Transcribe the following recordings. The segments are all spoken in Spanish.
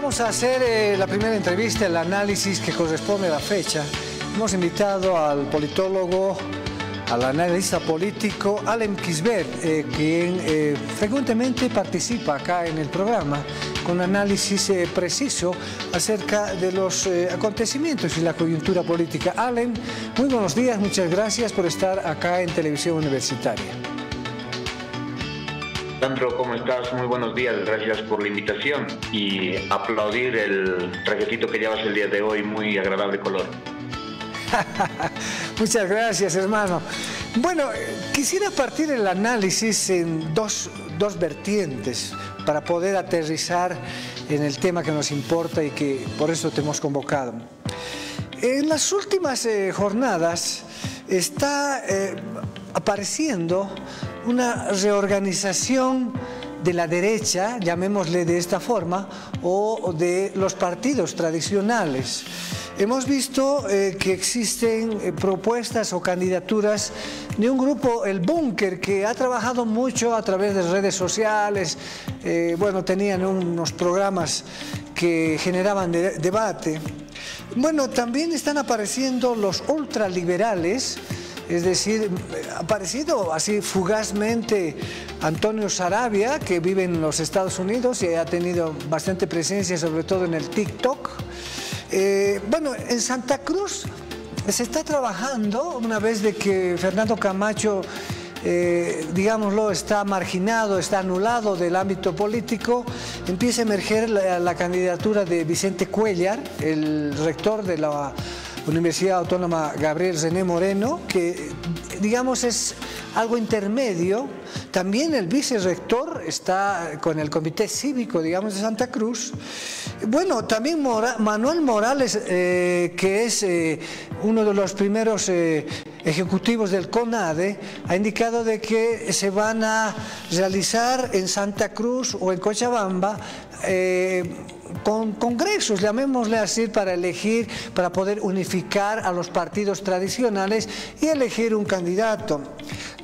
vamos a hacer la primera entrevista, el análisis que corresponde a la fecha. Hemos invitado al politólogo, al analista político Allen Quisbert, quien frecuentemente participa acá en el programa con análisis preciso acerca de los acontecimientos y la coyuntura política. Allen, muy buenos días, muchas gracias por estar acá en Televisión Universitaria. Sandro, ¿cómo estás? Muy buenos días, gracias por la invitación y aplaudir el trajecito que llevas el día de hoy, muy agradable color. Muchas gracias, hermano. Bueno, quisiera partir el análisis en dos vertientes para poder aterrizar en el tema que nos importa y que por eso te hemos convocado. En las últimas jornadas está apareciendo una reorganización de la derecha, llamémosle de esta forma, o de los partidos tradicionales. Hemos visto que existen propuestas o candidaturas de un grupo, el Búnker, que ha trabajado mucho a través de redes sociales. Bueno, tenían unos programas que generaban debate. Bueno, también están apareciendo los ultraliberales. Es decir, ha aparecido así fugazmente Antonio Saravia, que vive en los Estados Unidos y ha tenido bastante presencia, sobre todo en el TikTok. Bueno, en Santa Cruz se está trabajando, una vez de que Fernando Camacho, digámoslo, está marginado, está anulado del ámbito político, empieza a emerger la candidatura de Vicente Cuéllar, el rector de la Universidad Autónoma Gabriel René Moreno, que digamos es algo intermedio. También el vicerrector está con el comité cívico, digamos, de Santa Cruz. Bueno, también Manuel Morales, que es uno de los primeros ejecutivos del CONADE, ha indicado de que se van a realizar en Santa Cruz o en Cochabamba con congresos, llamémosle así, para elegir, para poder unificar a los partidos tradicionales y elegir un candidato.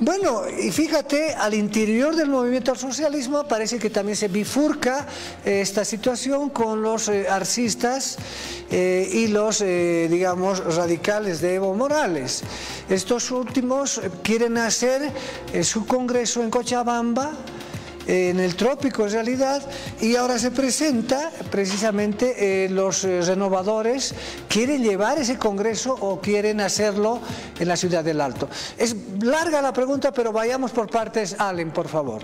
Bueno, y fíjate, al interior del movimiento al socialismo parece que también se bifurca esta situación con los arcistas y los, digamos, radicales de Evo Morales. Estos últimos quieren hacer su congreso en Cochabamba, en el trópico en realidad, y ahora se presenta precisamente los renovadores quieren llevar ese congreso o quieren hacerlo en la Ciudad del Alto. Es larga la pregunta, pero vayamos por partes. Allen, por favor.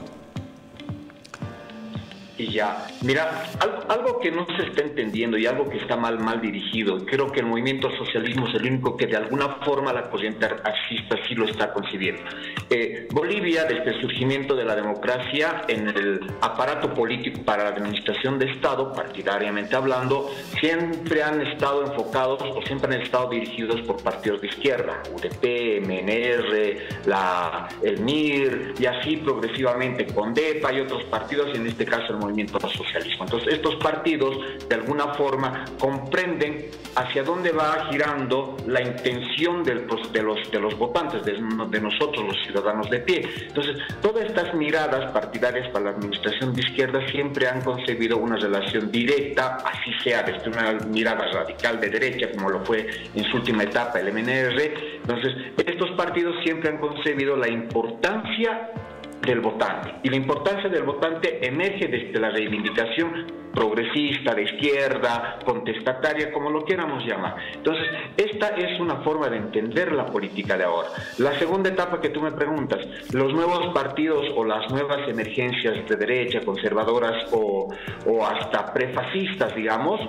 Y ya, mira, algo que no se está entendiendo y algo que está mal dirigido, creo que el movimiento socialismo es el único que de alguna forma la corriente arcista sí lo está concibiendo. Bolivia, desde el surgimiento de la democracia en el aparato político para la administración de Estado, partidariamente hablando, siempre han estado enfocados o siempre han estado dirigidos por partidos de izquierda, UDP, MNR, el MIR, y así progresivamente CONDEPA y otros partidos, en este caso el movimiento al socialismo. Entonces, estos partidos de alguna forma comprenden hacia dónde va girando la intención de los votantes, de nosotros los ciudadanos de pie. Entonces, todas estas miradas partidarias para la administración de izquierda siempre han concebido una relación directa, así sea desde una mirada radical de derecha, como lo fue en su última etapa el MNR. Entonces, estos partidos siempre han concebido la importancia del votante, y la importancia del votante emerge desde la reivindicación progresista, de izquierda, contestataria, como lo quieramos llamar. Entonces, esta es una forma de entender la política de ahora. La segunda etapa que tú me preguntas, los nuevos partidos o las nuevas emergencias de derecha, conservadoras o hasta prefascistas, digamos,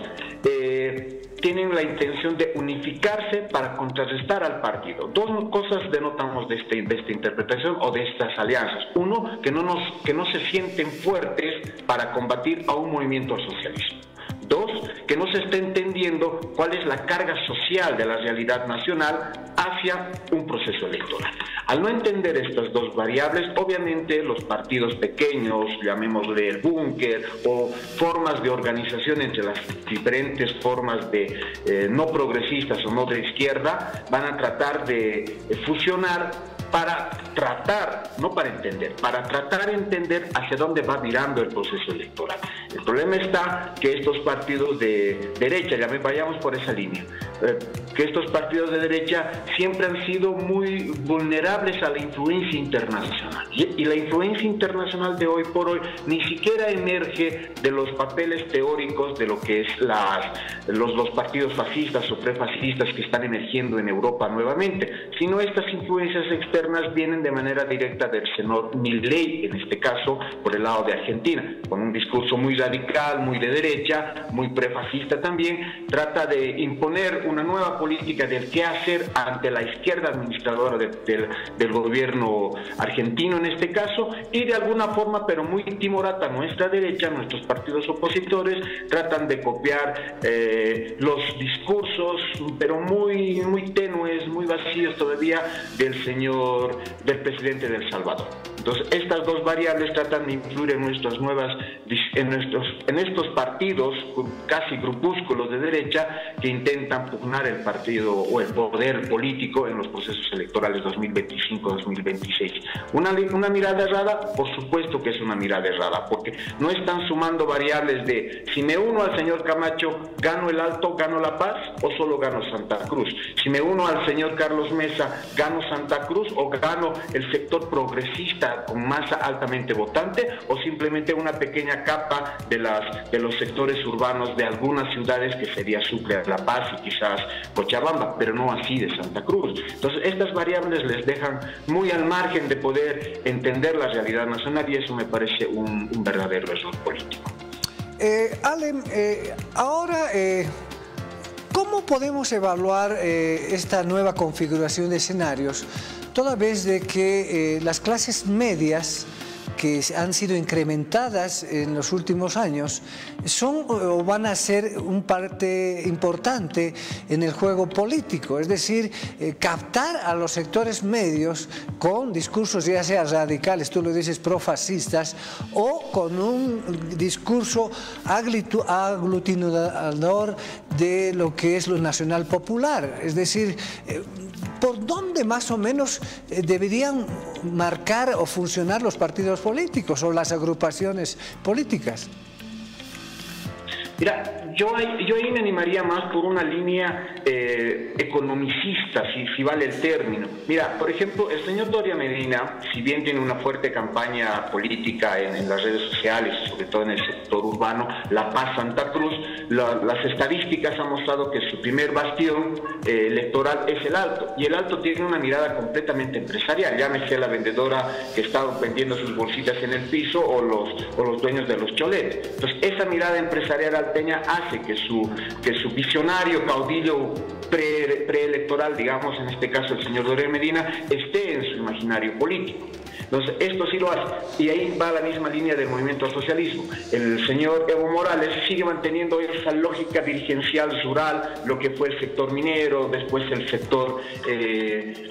tienen la intención de unificarse para contrarrestar al partido. Dos cosas denotamos de esta interpretación o de estas alianzas. Uno, que no se sienten fuertes para combatir a un movimiento al socialismo. Dos, que no se está entendiendo cuál es la carga social de la realidad nacional hacia un proceso electoral. Al no entender estas dos variables, obviamente los partidos pequeños, llamémosle el búnker, o formas de organización entre las diferentes formas de no progresistas o no de izquierda, van a tratar de fusionar para tratar, no para entender, para tratar de entender hacia dónde va virando el proceso electoral. El problema está que estos partidos de derecha, ya vayamos por esa línea, que estos partidos de derecha siempre han sido muy vulnerables a la influencia internacional. Y la influencia internacional de hoy por hoy ni siquiera emerge de los papeles teóricos de lo que es los partidos fascistas o prefascistas que están emergiendo en Europa nuevamente, sino estas influencias externas vienen de manera directa del señor Milei, en este caso por el lado de Argentina, con un discurso muy radical, muy de derecha, muy prefascista también, trata de imponer una nueva política del qué hacer ante la izquierda administradora del gobierno argentino en este caso, y de alguna forma, pero muy timorata, nuestra derecha, nuestros partidos opositores, tratan de copiar los discursos, pero muy tenues, muy vacíos todavía, del presidente de El Salvador. Entonces, estas dos variables tratan de influir en en estos partidos, casi grupúsculos de derecha, que intentan pugnar el partido o el poder político en los procesos electorales 2025-2026. Una mirada errada, por supuesto que es una mirada errada, porque no están sumando variables de si me uno al señor Camacho, ¿gano el Alto, gano La Paz o solo gano Santa Cruz? Si me uno al señor Carlos Mesa, ¿gano Santa Cruz o gano el sector progresista con masa altamente votante, o simplemente una pequeña capa de los sectores urbanos de algunas ciudades, que sería Sucre, La Paz y quizás Cochabamba, pero no así de Santa Cruz? Entonces, estas variables les dejan muy al margen de poder entender la realidad nacional, y eso me parece un verdadero error político. Alem, ahora, ¿cómo podemos evaluar esta nueva configuración de escenarios, toda vez de que las clases medias que han sido incrementadas en los últimos años son o van a ser un parte importante en el juego político? Es decir, captar a los sectores medios con discursos ya sea radicales, tú lo dices, profascistas, o con un discurso aglutinador de lo que es lo nacional popular. Es decir, ¿por dónde más o menos deberían marcar o funcionar los partidos políticos o las agrupaciones políticas? Mira, yo ahí me animaría más por una línea economicista, si vale el término. Mira, por ejemplo, el señor Doria Medina, si bien tiene una fuerte campaña política en las redes sociales, sobre todo en el sector urbano, La Paz, Santa Cruz, las estadísticas han mostrado que su primer bastión electoral es el Alto, y el Alto tiene una mirada completamente empresarial, llámese la vendedora que está vendiendo sus bolsitas en el piso o los dueños de los choletes. Entonces, esa mirada empresarial alteña hace que su visionario caudillo preelectoral, digamos, en este caso el señor Doria Medina, esté en su imaginario político. Entonces, esto sí lo hace, y ahí va la misma línea del movimiento al socialismo. El señor Evo Morales sigue manteniendo esa lógica dirigencial rural, lo que fue el sector minero, después el sector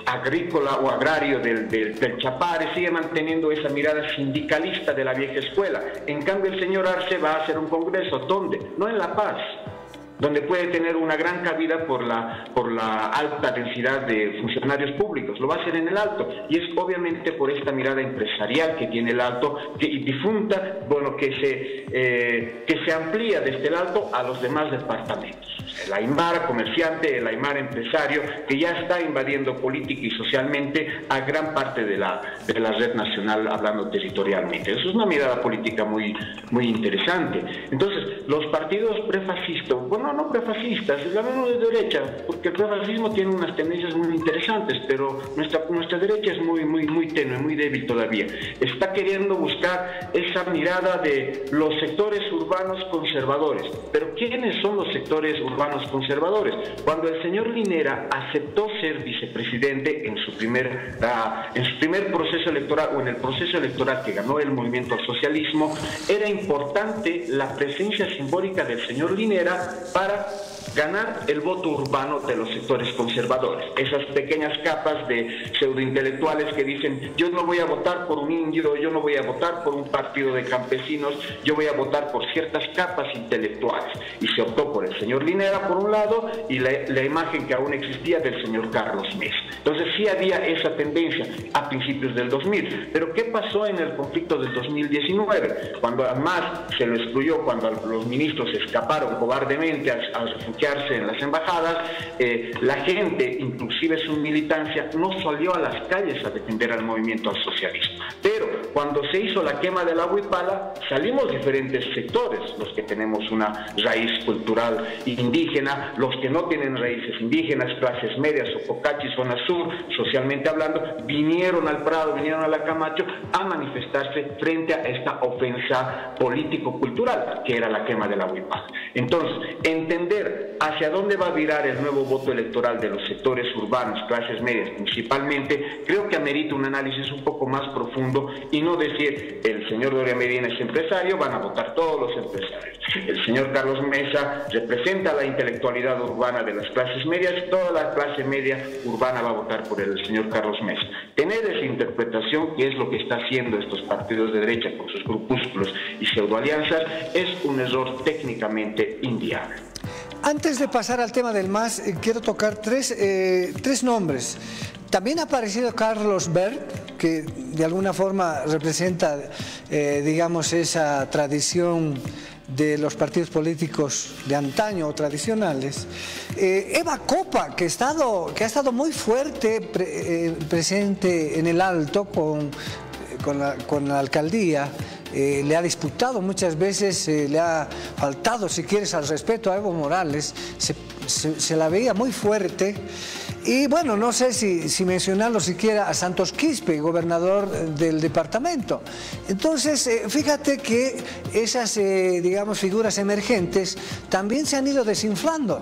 agrícola o agrario del Chapare, sigue manteniendo esa mirada sindicalista de la vieja escuela. En cambio, el señor Arce va a hacer un congreso, ¿dónde? No en La Paz, donde puede tener una gran cabida por la alta densidad de funcionarios públicos. Lo va a hacer en el Alto, y es obviamente por esta mirada empresarial que tiene el Alto, y difunta, bueno, que se amplía desde el Alto a los demás departamentos. El Aymar comerciante, el Aymar empresario, que ya está invadiendo política y socialmente a gran parte de la red nacional, hablando territorialmente. Eso es una mirada política muy interesante. Entonces, los partidos prefascistas, bueno, no prefascistas, hablamos de derecha, porque el prefascismo tiene unas tendencias muy interesantes, pero nuestra derecha es muy tenue, muy débil todavía. Está queriendo buscar esa mirada de los sectores urbanos conservadores. Pero ¿quiénes son los sectores urbanos conservadores? Cuando el señor Linera aceptó ser vicepresidente en su primer proceso electoral, o en el proceso electoral que ganó el movimiento al socialismo, era importante la presencia simbólica del señor Linera para ganar el voto urbano de los sectores conservadores. Esas pequeñas capas de pseudointelectuales que dicen: yo no voy a votar por un indio, yo no voy a votar por un partido de campesinos, yo voy a votar por ciertas capas intelectuales. Y se optó por el señor Linera era por un lado, y la imagen que aún existía del señor Carlos Mesa. Entonces sí había esa tendencia a principios del 2000. Pero ¿qué pasó en el conflicto del 2019? Cuando además se lo excluyó, cuando los ministros escaparon cobardemente a refugiarse en las embajadas, la gente, inclusive su militancia, no salió a las calles a defender al movimiento al socialismo. Pero cuando se hizo la quema de la Huipala, salimos diferentes sectores, los que tenemos una raíz cultural indígena, los que no tienen raíces indígenas, clases medias o Cocachi, zona sur, socialmente hablando, vinieron al Prado, vinieron a la Camacho a manifestarse frente a esta ofensa político-cultural que era la quema de la Huipala. Entonces, entender hacia dónde va a virar el nuevo voto electoral de los sectores urbanos, clases medias principalmente, creo que amerita un análisis un poco más profundo y no decir el señor Doria Medina es empresario, van a votar todos los empresarios. El señor Carlos Mesa representa la intelectualidad urbana de las clases medias, toda la clase media urbana va a votar por el señor Carlos Mesa. Tener esa interpretación, que es lo que está haciendo estos partidos de derecha con sus grupúsculos y pseudoalianzas, es un error técnicamente inviable. Antes de pasar al tema del MAS, quiero tocar tres nombres. También ha aparecido Carlos Bert, que de alguna forma representa, digamos, esa tradición de los partidos políticos de antaño o tradicionales. Eva Copa, que ha estado muy fuerte presente en el Alto con la alcaldía, le ha disputado muchas veces, le ha faltado, si quieres, al respeto a Evo Morales, se la veía muy fuerte. Y bueno, no sé si mencionarlo siquiera a Santos Quispe, gobernador del departamento. Entonces, fíjate que esas, digamos, figuras emergentes también se han ido desinflando.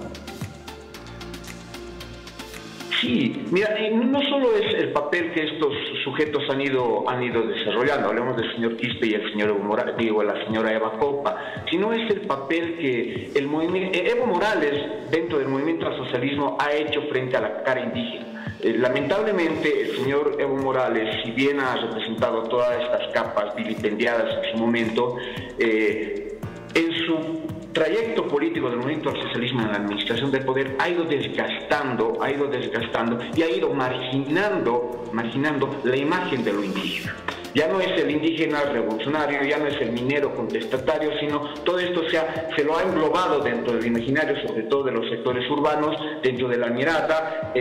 Sí, mira, no solo es el papel que estos sujetos han ido desarrollando, hablemos del señor Quispe y el señor Evo Morales, digo, la señora Eva Copa, sino es el papel que el movimiento, Evo Morales, dentro del movimiento al socialismo, ha hecho frente a la cara indígena. Lamentablemente, el señor Evo Morales, si bien ha representado todas estas capas vilipendiadas en su momento, en su trayecto político del movimiento al socialismo en la administración del poder ha ido desgastando y ha ido marginando la imagen de lo indígena. Ya no es el indígena revolucionario, ya no es el minero contestatario, sino todo esto se lo ha englobado dentro del imaginario, sobre todo de los sectores urbanos, dentro de la mirada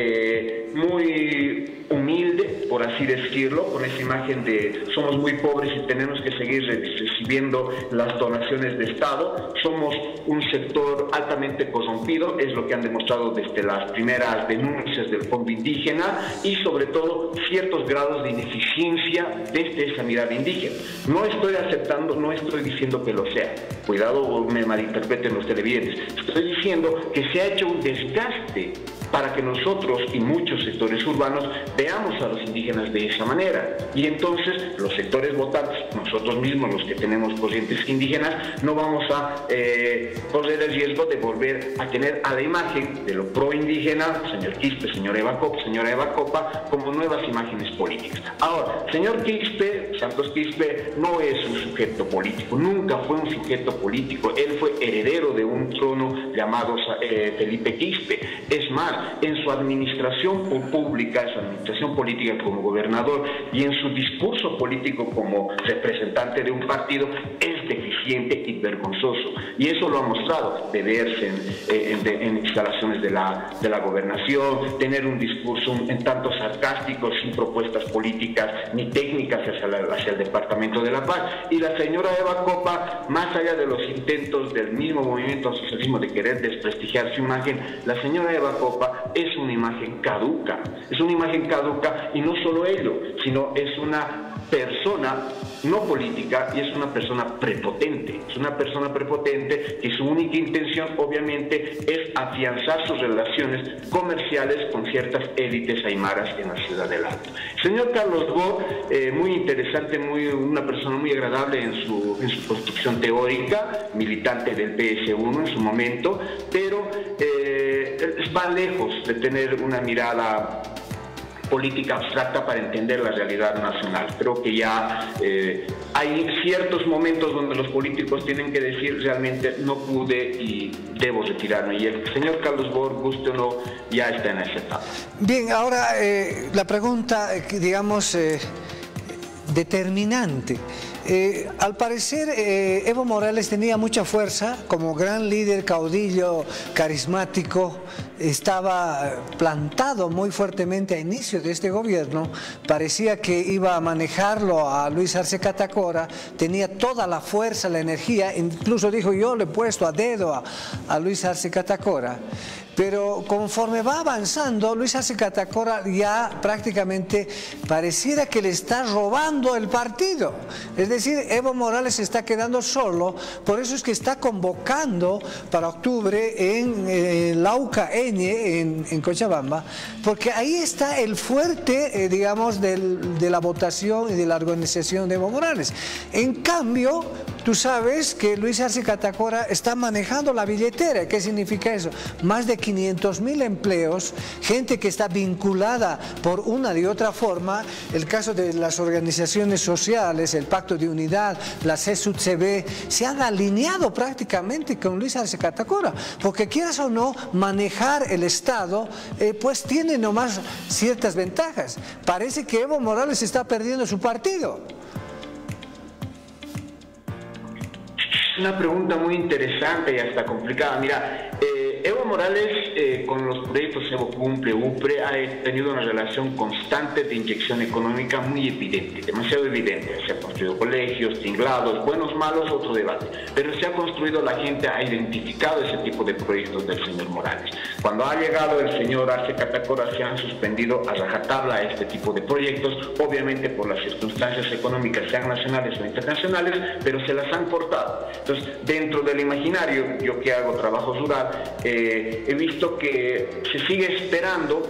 muy humilde, por así decirlo, con esa imagen de somos muy pobres y tenemos que seguir recibiendo las donaciones de Estado, somos un sector altamente corrompido, es lo que han demostrado desde las primeras denuncias del Fondo Indígena y sobre todo ciertos grados de ineficiencia desde esa mirada indígena. No estoy aceptando, no estoy diciendo que lo sea, cuidado me malinterpreten los televidentes, estoy diciendo que se ha hecho un desgaste para que nosotros y muchos sectores urbanos veamos a los indígenas de esa manera. Y entonces los sectores votantes, nosotros mismos los que tenemos corrientes indígenas, no vamos a correr el riesgo de volver a tener a la imagen de lo pro-indígena, señor Quispe, señora Eva Copa, como nuevas imágenes políticas. Ahora, señor Quispe, Santos Quispe, no es un sujeto político, nunca fue un sujeto político, él fue heredero de un trono llamado Felipe Quispe. Es más, en su administración pública, en su administración política como gobernador y en su discurso político como representante de un partido es deficiente y vergonzoso. Y eso lo ha mostrado, de verse en instalaciones de la gobernación, tener un discurso en tanto sarcástico, sin propuestas políticas ni técnicas hacia el Departamento de la Paz. Y la señora Eva Copa, más allá de los intentos del mismo movimiento al socialismo de querer desprestigiar su imagen, la señora Eva Copa es una imagen caduca, y no solo ello, sino es una persona no política y es una persona prepotente, que su única intención obviamente es afianzar sus relaciones comerciales con ciertas élites aymaras en la ciudad del Alto. Señor Carlos Bo, muy interesante, una persona muy agradable en su construcción teórica, militante del PS1 en su momento, pero va lejos de tener una mirada política abstracta para entender la realidad nacional. Creo que ya hay ciertos momentos donde los políticos tienen que decir realmente no pude y debo retirarme. Y el señor Carlos Borg, guste o no, ya está en esa etapa. Bien, ahora la pregunta, digamos, determinante. Al parecer Evo Morales tenía mucha fuerza como gran líder, caudillo, carismático, estaba plantado muy fuertemente a inicio de este gobierno, parecía que iba a manejarlo a Luis Arce Catacora, tenía toda la fuerza, la energía, incluso dijo yo le he puesto a dedo a Luis Arce Catacora. Pero conforme va avanzando, Luis Arce Catacora ya prácticamente pareciera que le está robando el partido. Es decir, Evo Morales se está quedando solo, por eso es que está convocando para octubre en Laucaeñe, en Cochabamba, porque ahí está el fuerte, digamos, de la votación y de la organización de Evo Morales. En cambio, tú sabes que Luis Arce Catacora está manejando la billetera. ¿Qué significa eso? Más de 500.000 empleos, gente que está vinculada por una y otra forma. El caso de las organizaciones sociales, el Pacto de Unidad, la CSUTCB, se han alineado prácticamente con Luis Arce Catacora, porque quieras o no, manejar el Estado, pues tiene nomás ciertas ventajas. Parece que Evo Morales está perdiendo su partido. Una pregunta muy interesante y hasta complicada. Mira, Evo Morales con los proyectos Evo Cumple, UPRE, ha tenido una relación constante de inyección económica muy evidente, demasiado evidente. Se han construido colegios, tinglados, buenos, malos, otro debate. Pero se ha construido, la gente ha identificado ese tipo de proyectos del señor Morales. Cuando ha llegado el señor Arce Catacora, se han suspendido a rajatabla este tipo de proyectos, obviamente por las circunstancias económicas, sean nacionales o internacionales, pero se las han cortado. Entonces, dentro del imaginario, yo que hago trabajo rural, he visto que se sigue esperando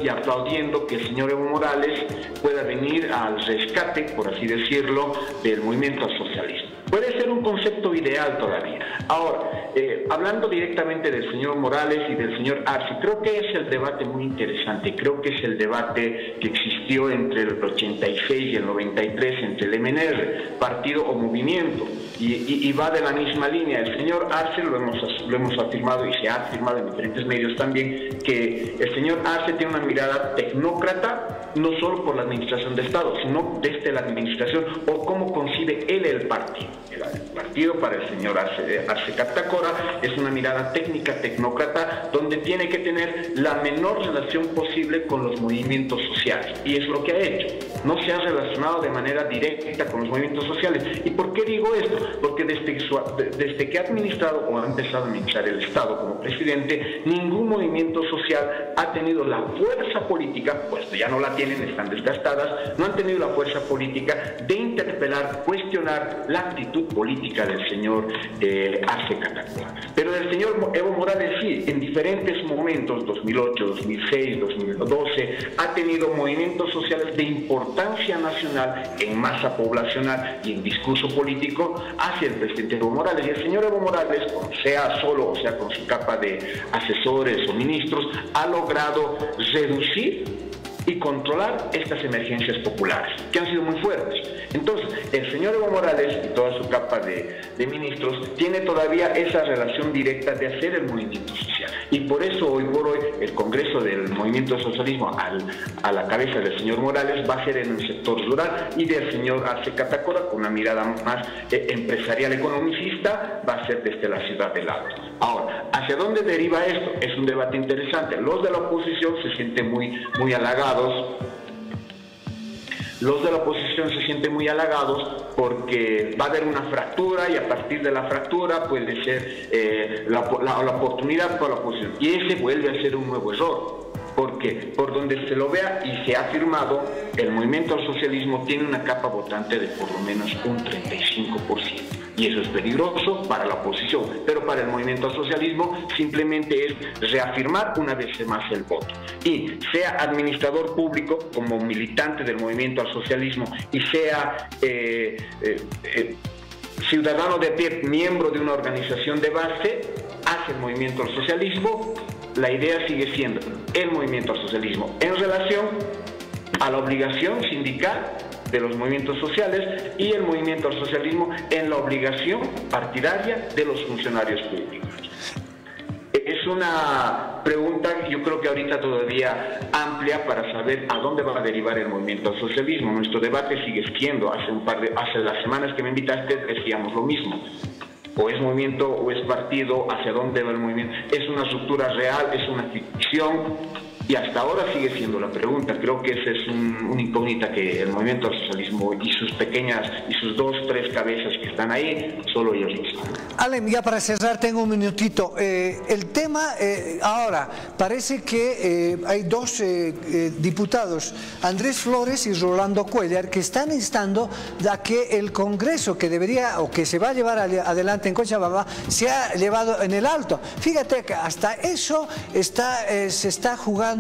y aplaudiendo que el señor Evo Morales pueda venir al rescate, por así decirlo, del movimiento al socialismo. Puede ser un concepto ideal todavía. Ahora, hablando directamente del señor Morales y del señor Arce, creo que es el debate muy interesante. Creo que es el debate que existió entre el 86 y el 93 entre el MNR, partido o movimiento, y va de la misma línea. El señor Arce, lo hemos afirmado y se ha afirmado en diferentes medios también, que el señor Arce tiene una mirada tecnócrata, no solo por la administración del Estado, sino desde la administración o cómo concibe él el partido. El partido para el señor Arce Catacora es una mirada técnica, tecnócrata, donde tiene que tener la menor relación posible con los movimientos sociales, y es lo que ha hecho. No se ha relacionado de manera directa con los movimientos sociales. ¿Y por qué digo esto? Porque desde que ha administrado o ha empezado a administrar el Estado como presidente, ningún movimiento social ha tenido la fuerza política, pues ya no la tienen, están desgastadas, no han tenido la fuerza política de interpelar, cuestionar la actitud política del señor Arce Catacora. Pero del señor Evo Morales sí, en diferentes momentos, 2008, 2006, 2012, ha tenido movimientos sociales de importancia nacional, en masa poblacional y en discurso político hacia el presidente Evo Morales. Y el señor Evo Morales, sea solo o sea con su capa de asesores o ministros, ha logrado reducir y controlar estas emergencias populares, que han sido muy fuertes. Entonces, el señor Evo Morales y toda su capa de ministros tiene todavía esa relación directa de hacer el movimiento social. Y por eso, hoy por hoy, el Congreso del Movimiento Socialismo, a la cabeza del señor Morales, va a ser en el sector rural, y del señor Arce Catacora, con una mirada más empresarial economicista, va a ser desde la ciudad de Lagos. Ahora, ¿hacia dónde deriva esto? Es un debate interesante. Los de la oposición se sienten muy halagados. Los de la oposición se sienten muy halagados porque va a haber una fractura, y a partir de la fractura puede ser la oportunidad para la oposición. Y ese vuelve a ser un nuevo error, porque por donde se lo vea y se ha afirmado, el movimiento al socialismo tiene una capa votante de por lo menos un 35%. Y eso es peligroso para la oposición, pero para el movimiento al socialismo simplemente es reafirmar una vez más el voto. Y sea administrador público como militante del movimiento al socialismo, y sea ciudadano de pie, miembro de una organización de base, hace el movimiento al socialismo, la idea sigue siendo el movimiento al socialismo en relación a la obligación sindical de los movimientos sociales y el movimiento al socialismo en la obligación partidaria de los funcionarios públicos. Es una pregunta, yo creo que ahorita todavía amplia para saber a dónde va a derivar el movimiento al socialismo. Nuestro debate sigue siendo, hace las semanas que me invitaste decíamos lo mismo. O es movimiento o es partido, hacia dónde va el movimiento. Es una estructura real, es una ficción. Y hasta ahora sigue siendo la pregunta. Creo que esa es una incógnita que el movimiento al socialismo y sus pequeñas, y sus 2, 3 cabezas que están ahí, solo ellos lo saben. Alem, ya para cerrar tengo un minutito. El tema, ahora, parece que hay 2 diputados, Andrés Flores y Rolando Cuellar, que están instando a que el Congreso que debería, o que se va a llevar adelante en Cochabamba, sea llevado en el alto. Fíjate que hasta eso se está jugando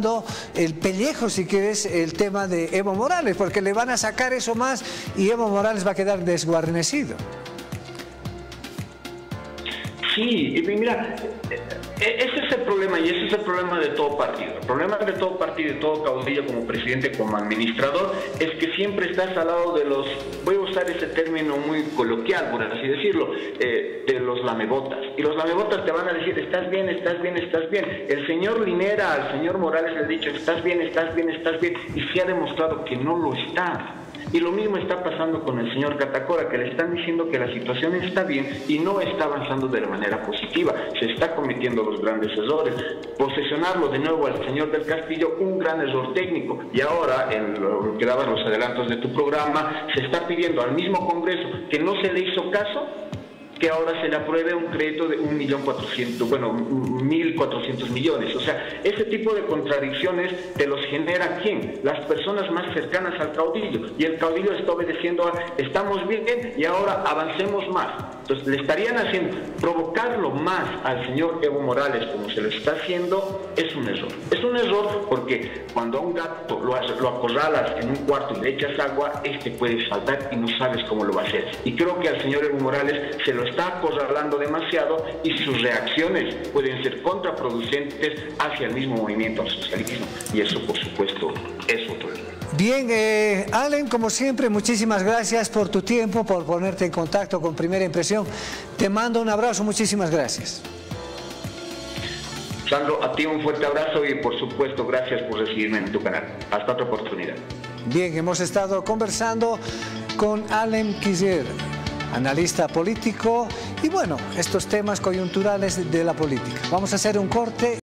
el pellejo, si quieres, el tema de Evo Morales, porque le van a sacar eso más y Evo Morales va a quedar desguarnecido. Sí, mira, ese es el problema y ese es el problema de todo partido. El problema de todo partido y todo caudillo como presidente, como administrador, es que siempre estás al lado de los, voy a usar ese término muy coloquial, por así decirlo, de los lamebotas. Y los lamebotas te van a decir, estás bien, estás bien, estás bien. El señor Linera al señor Morales le ha dicho, estás bien, estás bien, estás bien, y se ha demostrado que no lo está. Y lo mismo está pasando con el señor Catacora, que le están diciendo que la situación está bien y no está avanzando de la manera positiva. Se está cometiendo los grandes errores. Posesionarlo de nuevo al señor del Castillo, un gran error técnico. Y ahora, en lo que daban los adelantos de tu programa, se está pidiendo al mismo Congreso que no se le hizo caso, que ahora se le apruebe un crédito de 1.400.000 millones. O sea, ese tipo de contradicciones te los genera ¿quién? Las personas más cercanas al caudillo. Y el caudillo está obedeciendo a, estamos bien y ahora avancemos más. Entonces le estarían haciendo, provocarlo más al señor Evo Morales como se lo está haciendo, es un error. Es un error porque cuando a un gato lo acorralas en un cuarto y le echas agua, puede saltar y no sabes cómo lo va a hacer. Y creo que al señor Evo Morales se lo está acorralando demasiado y sus reacciones pueden ser contraproducentes hacia el mismo movimiento al socialismo. Y eso, por supuesto, es otro error. Bien, Alem, como siempre, muchísimas gracias por tu tiempo, por ponerte en contacto con Primera Impresión. Te mando un abrazo, muchísimas gracias. Sandro, a ti un fuerte abrazo y por supuesto gracias por recibirme en tu canal. Hasta otra oportunidad. Bien, hemos estado conversando con Alem Kizir, analista político, y bueno, estos temas coyunturales de la política. Vamos a hacer un corte.